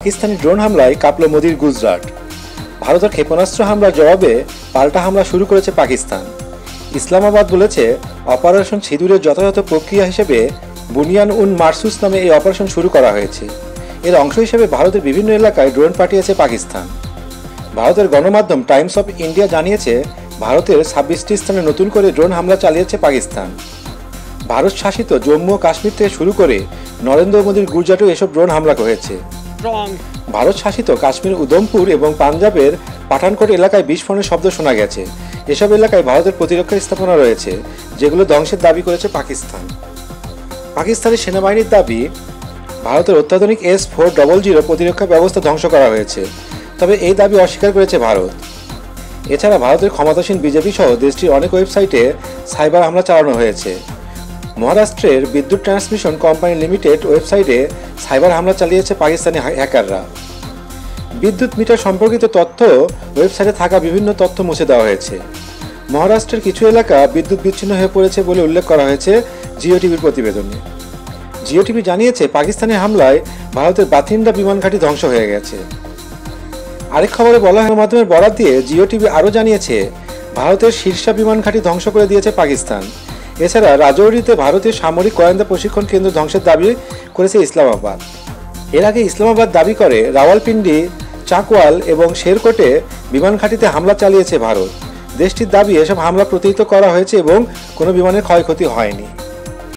Pakistani drone হামলায় কাঁপল মোদির গুজরাট। ভারতের ক্ষেপণাস্ত্র হামলার জবাবে পাল্টা হামলা শুরু করেছে পাকিস্তান। ইসলামাবাদ বলেছে, অপারেশন সিঁদুরের যথাযথ প্রক্রিয়া হিসেবে বুনিয়ান উন মারসুস নামে এই অপারেশন শুরু করা হয়েছে। এর অংশ হিসেবে ভারতের বিভিন্ন এলাকায় ড্রোন পাঠিয়েছে পাকিস্তান। ভারতের গণমাধ্যম টাইমস অফ ইন্ডিয়া জানিয়েছে, ভারতের 26টি স্থানে নতুন করে ড্রোন হামলা চালিয়েছে পাকিস্তান। ভারত শাসিত জম্মু ও কাশ্মীর থেকে শুরু করে নরেন্দ্র মোদীর গুজরাটেও এসব ড্রোন হামলা হয়েছে। ভারত শাসিত কাশ্মীর, উধমপুর এবং পাঞ্জাবের পাঠানকোট এলাকায় বিস্ফোরণের শব্দ শোনা গেছে। এসব এলাকায় ভারতের প্রতিরক্ষা স্থাপনা রয়েছে, যেগুলো ধ্বংসের দাবি করেছে পাকিস্তান। পাকিস্তানের সেনাবাহিনীর দাবি, ভারতের অত্যাধুনিক S-400 প্রতিরক্ষা ব্যবস্থা ধ্বংস করা হয়েছে, তবে এই দাবি অস্বীকার করেছে ভারত। এছাড়া ভারতের ক্ষমতাসীন বিজেপি সহ দেশটির অনেক ওয়েবসাইটে সাইবার হামলা চালানো হয়েছে। মহারাষ্ট্রের বিদ্যুৎ ট্রান্সমিশন কোম্পানি লিমিটেড ওয়েবসাইটে সাইবার হামলা চালিয়েছে পাকিস্তানি হ্যাকাররা। বিদ্যুৎ মিটার সম্পর্কিত তথ্য ওয়েবসাইটে থাকা বিভিন্ন তথ্য মুছে দেওয়া হয়েছে। মহারাষ্ট্রের কিছু এলাকা বিদ্যুৎ বিচ্ছিন্ন হয়ে পড়েছে বলে উল্লেখ করা হয়েছে জিও টিভির প্রতিবেদনে। জিও টিভি জানিয়েছে, পাকিস্তানের হামলায় ভারতের বাথিন্ডা বিমান ঘাঁটি ধ্বংস হয়ে গেছে। আরেক খবরে বলা হয়, মাধ্যমের বরাত দিয়ে জিও টিভি আরও জানিয়েছে, ভারতের শীর্ষা বিমান ঘাঁটি ধ্বংস করে দিয়েছে পাকিস্তান। এছাড়া রাজৌরিতে ভারতীয় সামরিক গোয়েন্দা প্রশিক্ষণ কেন্দ্র ধ্বংসের দাবি করেছে ইসলামাবাদ। এর আগে ইসলামাবাদ দাবি করে, রাওয়ালপিন্ডি, চাকওয়াল এবং শেরকোটে বিমান ঘাঁটিতে হামলা চালিয়েছে ভারত। দেশটির দাবি, এসব হামলা প্রতিহত করা হয়েছে এবং কোনো বিমানের ক্ষয়ক্ষতি হয়নি।